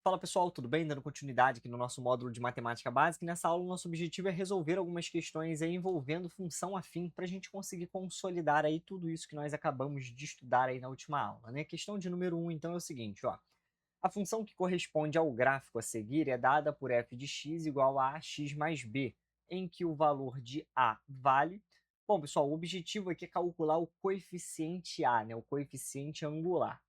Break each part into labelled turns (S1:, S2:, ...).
S1: Fala pessoal, tudo bem? Dando continuidade aqui no nosso módulo de matemática básica. E nessa aula, o nosso objetivo é resolver algumas questões aí envolvendo função afim para a gente conseguir consolidar aí tudo isso que nós acabamos de estudar aí na última aula, né? Questão de número 1, então, é o seguinte, ó. A função que corresponde ao gráfico a seguir é dada por f de x igual a ax mais b, em que o valor de a vale. Bom, pessoal, o objetivo aqui é calcular o coeficiente a, né? O coeficiente angular.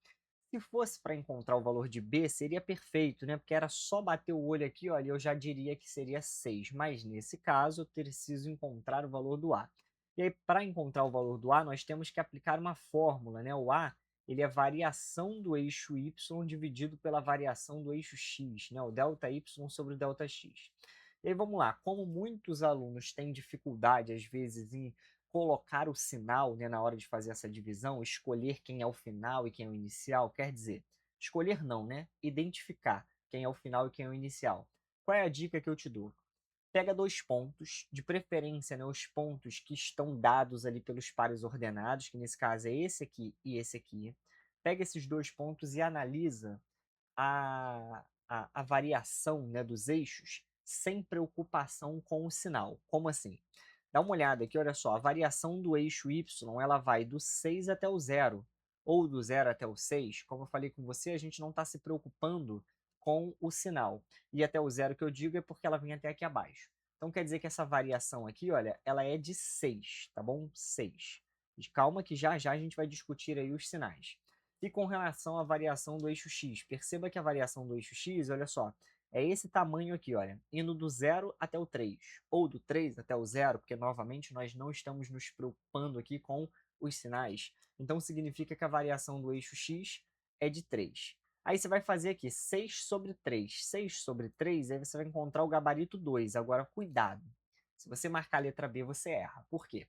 S1: Se fosse para encontrar o valor de B, seria perfeito, né? Porque era só bater o olho aqui, olha, eu já diria que seria 6. Mas nesse caso, eu preciso encontrar o valor do A. E aí, para encontrar o valor do A, nós temos que aplicar uma fórmula, né? O A, ele é a variação do eixo Y dividido pela variação do eixo X, né? O delta Y sobre o delta X. E aí, vamos lá. Como muitos alunos têm dificuldade, às vezes, em colocar o sinal, né, na hora de fazer essa divisão, escolher quem é o final e quem é o inicial, quer dizer, escolher não, né? Identificar quem é o final e quem é o inicial. Qual é a dica que eu te dou? Pega dois pontos, de preferência, né, os pontos que estão dados ali pelos pares ordenados, que nesse caso é esse aqui e esse aqui. Pega esses dois pontos e analisa a variação, né, dos eixos sem preocupação com o sinal. Como assim? Dá uma olhada aqui, olha só, a variação do eixo y ela vai do 6 até o zero, ou do zero até o 6. Como eu falei com você, a gente não está se preocupando com o sinal. E até o zero que eu digo é porque ela vem até aqui abaixo. Então quer dizer que essa variação aqui, olha, ela é de 6, tá bom? 6. Calma que já já a gente vai discutir aí os sinais. E com relação à variação do eixo x, perceba que a variação do eixo x, olha só, é esse tamanho aqui, olha, indo do 0 até o 3, ou do 3 até o 0, porque novamente nós não estamos nos preocupando aqui com os sinais. Então significa que a variação do eixo x é de 3. Aí você vai fazer aqui 6 sobre 3. 6 sobre 3, aí você vai encontrar o gabarito 2. Agora, cuidado. Se você marcar a letra B, você erra. Por quê?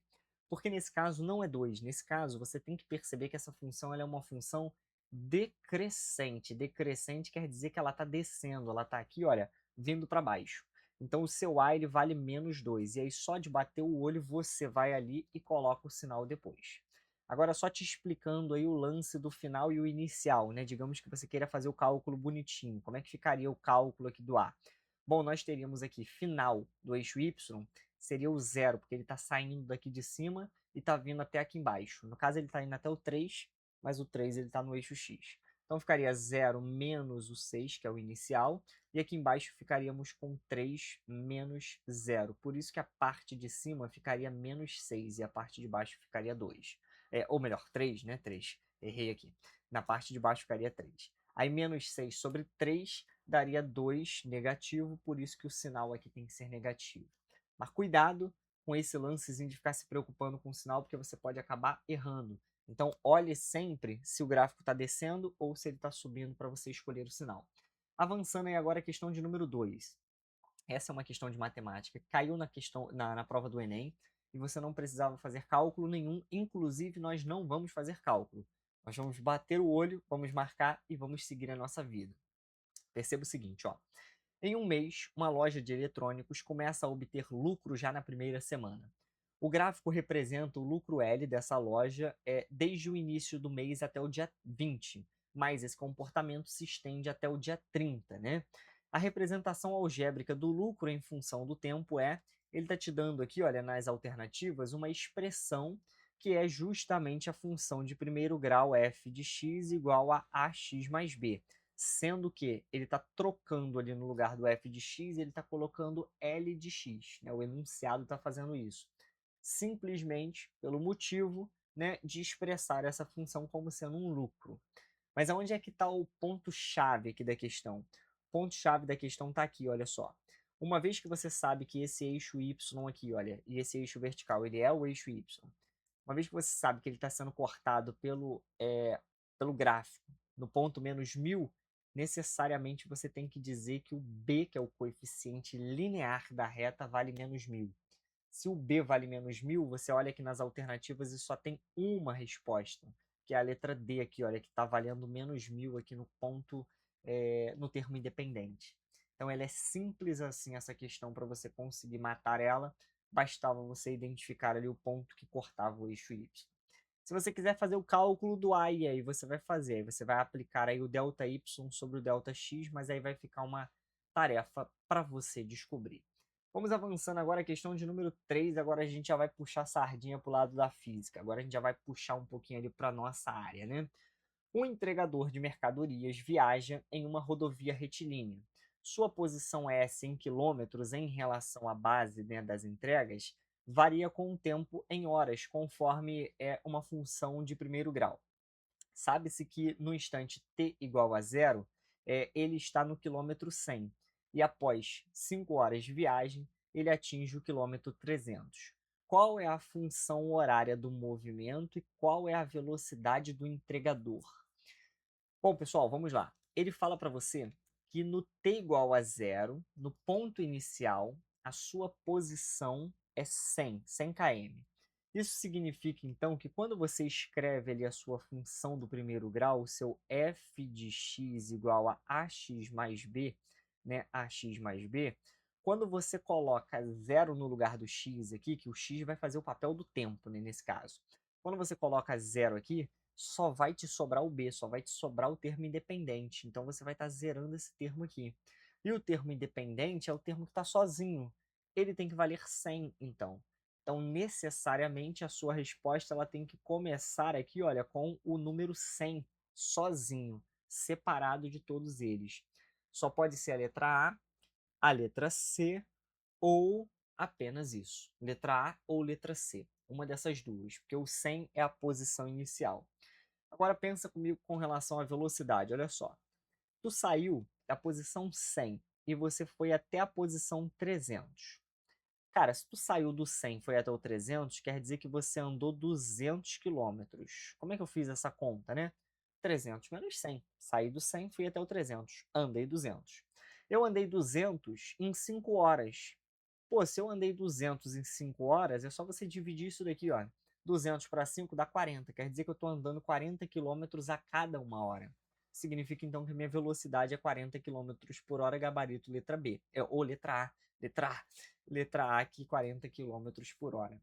S1: Porque nesse caso não é 2. Nesse caso, você tem que perceber que essa função ela é uma função decrescente. Decrescente quer dizer que ela está descendo, ela está aqui, olha, vindo para baixo. Então o seu A ele vale menos 2. E aí só de bater o olho você vai ali e coloca o sinal depois. Agora só te explicando aí o lance do final e o inicial, né? Digamos que você queira fazer o cálculo bonitinho. Como é que ficaria o cálculo aqui do A? Bom, nós teríamos aqui final do eixo Y seria o zero, porque ele está saindo daqui de cima e está vindo até aqui embaixo. No caso, ele está indo até o 3, mas o 3 está no eixo X. Então, ficaria 0 menos o 6, que é o inicial, e aqui embaixo ficaríamos com 3 menos 0. Por isso que a parte de cima ficaria menos 6 e a parte de baixo ficaria 2. Ou melhor, 3, né? 3. Errei aqui. Na parte de baixo ficaria 3. Aí menos 6 sobre 3 daria 2 negativo, por isso que o sinal aqui tem que ser negativo. Mas cuidado com esse lancezinho de ficar se preocupando com o sinal, porque você pode acabar errando. Então, olhe sempre se o gráfico está descendo ou se ele está subindo para você escolher o sinal. Avançando aí agora a questão de número 2. Essa é uma questão de matemática. Caiu na prova do Enem e você não precisava fazer cálculo nenhum. Inclusive, nós não vamos fazer cálculo. Nós vamos bater o olho, vamos marcar e vamos seguir a nossa vida. Perceba o seguinte, ó. Em um mês, uma loja de eletrônicos começa a obter lucro já na primeira semana. O gráfico representa o lucro L dessa loja desde o início do mês até o dia 20, mas esse comportamento se estende até o dia 30, né? A representação algébrica do lucro em função do tempo ele está te dando aqui, olha, nas alternativas, uma expressão que é justamente a função de primeiro grau f de x igual a ax mais b, sendo que ele está trocando ali no lugar do f de x, ele está colocando L de x, né? O enunciado está fazendo isso. Simplesmente pelo motivo, né, de expressar essa função como sendo um lucro. Mas aonde é que está o ponto-chave aqui da questão? O ponto-chave da questão está aqui, olha só. Uma vez que você sabe que esse eixo y aqui, olha, e esse eixo vertical, ele é o eixo y. Uma vez que você sabe que ele está sendo cortado pelo gráfico no ponto menos 1000, necessariamente você tem que dizer que o b, que é o coeficiente linear da reta, vale menos 1000. Se o b vale menos 1000, você olha aqui nas alternativas e só tem uma resposta, que é a letra D aqui, olha, que está valendo menos 1000 aqui no ponto, no termo independente. Então ela é simples assim, essa questão, para você conseguir matar ela, bastava você identificar ali o ponto que cortava o eixo Y. Se você quiser fazer o cálculo do A e aí você vai fazer, aí você vai aplicar aí o ΔY sobre o ΔX, mas aí vai ficar uma tarefa para você descobrir. Vamos avançando agora a questão de número 3, agora a gente já vai puxar a sardinha para o lado da física, agora a gente já vai puxar um pouquinho ali para a nossa área, né? Um entregador de mercadorias viaja em uma rodovia retilínea. Sua posição S em quilômetros em relação à base, né, das entregas varia com o tempo em horas, conforme é uma função de primeiro grau. Sabe-se que no instante t igual a zero, ele está no quilômetro 100, e após 5 horas de viagem, ele atinge o quilômetro 300. Qual é a função horária do movimento e qual é a velocidade do entregador? Bom, pessoal, vamos lá. Ele fala para você que no t igual a zero, no ponto inicial, a sua posição é 100 km. Isso significa, então, que quando você escreve ali a sua função do primeiro grau, o seu f de x igual a ax mais b, né, ax mais b, quando você coloca zero no lugar do x aqui, que o x vai fazer o papel do tempo, né, nesse caso. Quando você coloca zero aqui, só vai te sobrar o b, só vai te sobrar o termo independente. Então você vai estar zerando esse termo aqui. E o termo independente é o termo que está sozinho. Ele tem que valer 100, então. Então, necessariamente, a sua resposta ela tem que começar aqui, olha, com o número 100, sozinho, separado de todos eles. Só pode ser a letra C ou apenas isso. Letra A ou letra C. Uma dessas duas, porque o 100 é a posição inicial. Agora pensa comigo com relação à velocidade, olha só. Tu saiu da posição 100 e você foi até a posição 300. Cara, se tu saiu do 100 e foi até o 300, quer dizer que você andou 200 quilômetros. Como é que eu fiz essa conta, né? 300 menos 100. Saí do 100, fui até o 300. Andei 200. Eu andei 200 em 5 horas. Pô, se eu andei 200 em 5 horas, é só você dividir isso daqui, ó. 200 para 5 dá 40. Quer dizer que eu estou andando 40 quilômetros a cada uma hora. Significa, então, que a minha velocidade é 40 quilômetros por hora, gabarito letra B. Ou letra A. Letra A. Letra A aqui, 40 quilômetros por hora.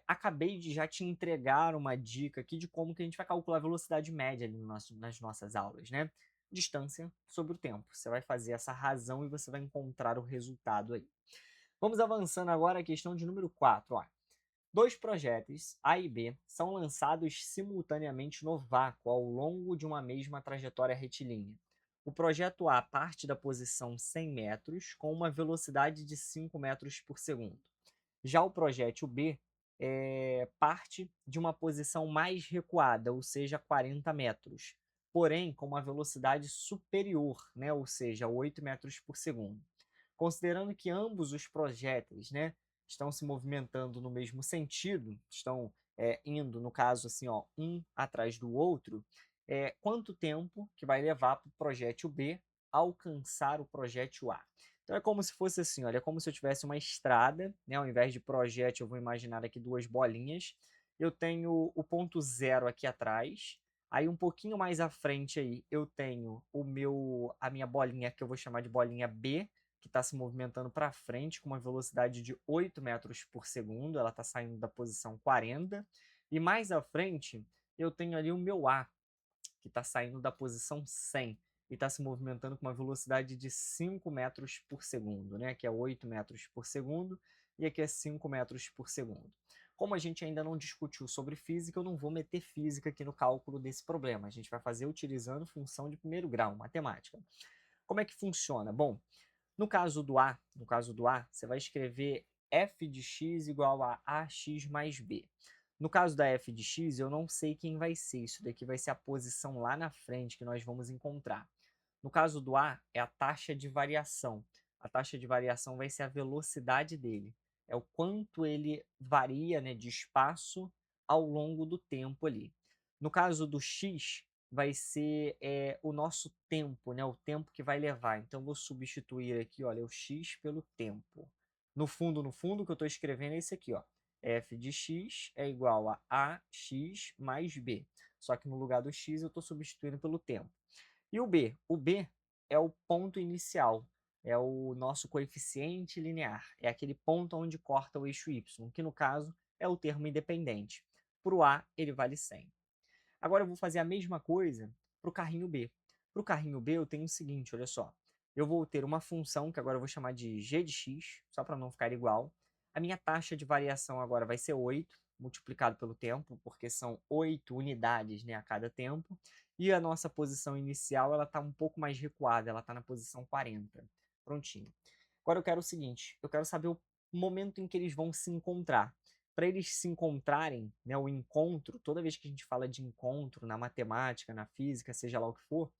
S1: Acabei de já te entregar uma dica aqui de como que a gente vai calcular a velocidade média ali nas nossas aulas, né? Distância sobre o tempo. Você vai fazer essa razão e você vai encontrar o resultado aí. Vamos avançando agora à questão de número 4. Ó. Dois projéteis, A e B, são lançados simultaneamente no vácuo ao longo de uma mesma trajetória retilínea. O projeto A parte da posição 100 metros com uma velocidade de 5 metros por segundo. Já o projétil B parte de uma posição mais recuada, ou seja, 40 metros, porém com uma velocidade superior, né, ou seja, 8 metros por segundo. Considerando que ambos os projéteis, né, estão se movimentando no mesmo sentido, estão indo, no caso, assim, ó, um atrás do outro, quanto tempo que vai levar para o projétil B alcançar o projétil A? Então é como se fosse assim, olha, é como se eu tivesse uma estrada, né? Ao invés de projétil, eu vou imaginar aqui duas bolinhas. Eu tenho o ponto zero aqui atrás. Aí um pouquinho mais à frente aí, eu tenho a minha bolinha que eu vou chamar de bolinha B, que está se movimentando para frente com uma velocidade de 8 metros por segundo. Ela está saindo da posição 40. E mais à frente, eu tenho ali o meu A, que está saindo da posição 100 e está se movimentando com uma velocidade de 5 metros por segundo, né? Que é 8 metros por segundo e aqui é 5 metros por segundo. Como a gente ainda não discutiu sobre física, eu não vou meter física aqui no cálculo desse problema. A gente vai fazer utilizando função de primeiro grau, matemática. Como é que funciona? Bom, no caso do A, você vai escrever f de x igual a ax mais b. No caso da f de x, eu não sei quem vai ser. Isso daqui vai ser a posição lá na frente que nós vamos encontrar. No caso do A, é a taxa de variação. A taxa de variação vai ser a velocidade dele. É o quanto ele varia, né, de espaço ao longo do tempo ali. No caso do x, vai ser o nosso tempo, né, o tempo que vai levar. Então, vou substituir aqui, olha, o x pelo tempo. No fundo, o que eu estou escrevendo é esse aqui, ó. F de x é igual a ax mais b. Só que no lugar do x eu estou substituindo pelo tempo. E o b? O b é o ponto inicial, é o nosso coeficiente linear, é aquele ponto onde corta o eixo y, que no caso é o termo independente. Para o A, ele vale 100. Agora eu vou fazer a mesma coisa para o carrinho B. Para o carrinho B, eu tenho o seguinte, olha só. Eu vou ter uma função que agora eu vou chamar de g de x, só para não ficar igual. A minha taxa de variação agora vai ser 8, multiplicado pelo tempo, porque são 8 unidades, né, a cada tempo. E a nossa posição inicial ela está um pouco mais recuada, ela está na posição 40. Prontinho. Agora eu quero o seguinte, eu quero saber o momento em que eles vão se encontrar. Para eles se encontrarem, né, o encontro, toda vez que a gente fala de encontro na matemática, na física, seja lá o que for,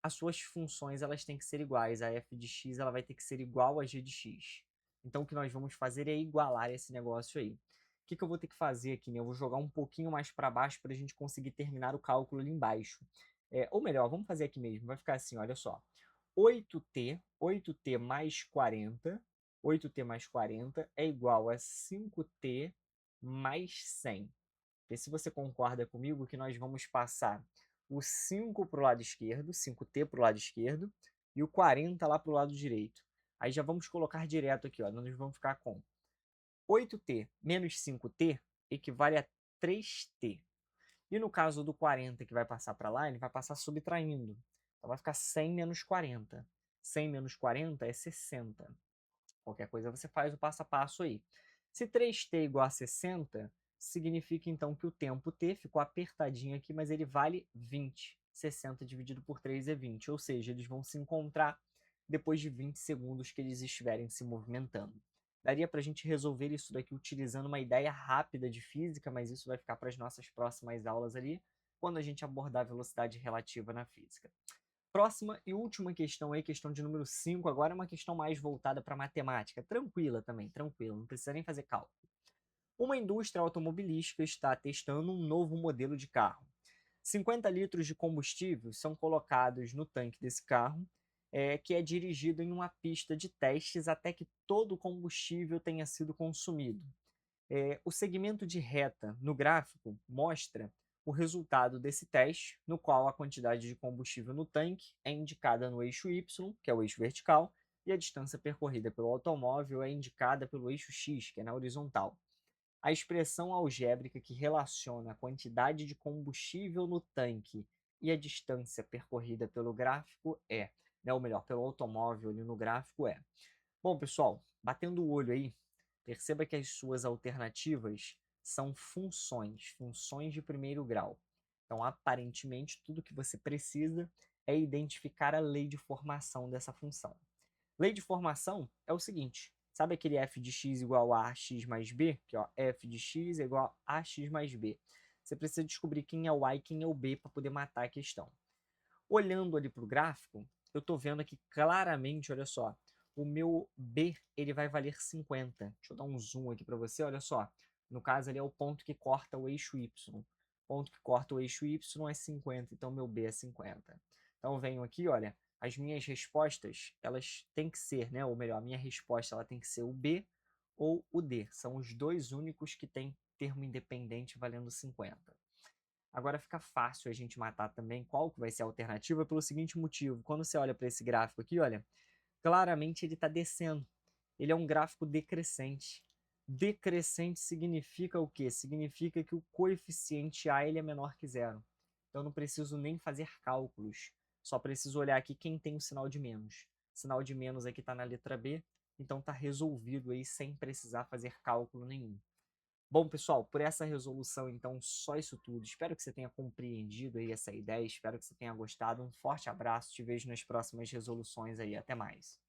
S1: as suas funções elas têm que ser iguais. A f de x ela vai ter que ser igual a g de x. Então o que nós vamos fazer é igualar esse negócio aí. O que, que eu vou ter que fazer aqui? Né? Eu vou jogar um pouquinho mais para baixo para a gente conseguir terminar o cálculo ali embaixo. Ou melhor, vamos fazer aqui mesmo. Vai ficar assim, olha só. 8t mais 40, 8t mais 40 é igual a 5t mais 100. Vê se você concorda comigo que nós vamos passar o 5 para o lado esquerdo, 5t para o lado esquerdo, e o 40 lá para o lado direito. Aí já vamos colocar direto aqui, ó. Nós vamos ficar com 8t menos 5t equivale a 3t. E no caso do 40 que vai passar para lá, ele vai passar subtraindo. Então vai ficar 100 menos 40. 100 menos 40 é 60. Qualquer coisa você faz o passo a passo aí. Se 3t é igual a 60, significa então que o tempo t ficou apertadinho aqui, mas ele vale 20. 60 dividido por 3 é 20, ou seja, eles vão se encontrar depois de 20 segundos que eles estiverem se movimentando. Daria para a gente resolver isso daqui utilizando uma ideia rápida de física, mas isso vai ficar para as nossas próximas aulas ali, quando a gente abordar a velocidade relativa na física. Próxima e última questão aí, questão de número 5, agora é uma questão mais voltada para matemática, tranquila também, tranquila, não precisa nem fazer cálculo. Uma indústria automobilística está testando um novo modelo de carro. 50 litros de combustível são colocados no tanque desse carro, que é dirigido em uma pista de testes até que todo o combustível tenha sido consumido. O segmento de reta no gráfico mostra o resultado desse teste, no qual a quantidade de combustível no tanque é indicada no eixo Y, que é o eixo vertical, e a distância percorrida pelo automóvel é indicada pelo eixo X, que é na horizontal. A expressão algébrica que relaciona a quantidade de combustível no tanque e a distância percorrida pelo gráfico ou melhor, pelo automóvel ali no gráfico é. Bom, pessoal, batendo o olho aí, perceba que as suas alternativas são funções, funções de primeiro grau. Então, aparentemente, tudo que você precisa é identificar a lei de formação dessa função. Lei de formação é o seguinte, sabe aquele f de x igual a ax mais b? Que ó, f de x é igual a ax mais b. Você precisa descobrir quem é o a e quem é o b para poder matar a questão. Olhando ali para o gráfico, eu estou vendo aqui claramente, olha só, o meu B ele vai valer 50. Deixa eu dar um zoom aqui para você, olha só. No caso, ali é o ponto que corta o eixo Y. O ponto que corta o eixo Y é 50, então meu B é 50. Então eu venho aqui, olha, as minhas respostas, elas têm que ser, né? Ou melhor, a minha resposta ela tem que ser o B ou o D. São os dois únicos que têm termo independente valendo 50. Agora fica fácil a gente matar também qual que vai ser a alternativa pelo seguinte motivo. Quando você olha para esse gráfico aqui, olha, claramente ele está descendo. Ele é um gráfico decrescente. Decrescente significa o quê? Significa que o coeficiente A ele é menor que zero. Então eu não preciso nem fazer cálculos. Só preciso olhar aqui quem tem o sinal de menos. O sinal de menos aqui está na letra B, então está resolvido aí sem precisar fazer cálculo nenhum. Bom, pessoal, por essa resolução, então, só isso tudo. Espero que você tenha compreendido aí essa ideia, espero que você tenha gostado. Um forte abraço, te vejo nas próximas resoluções aí. Até mais.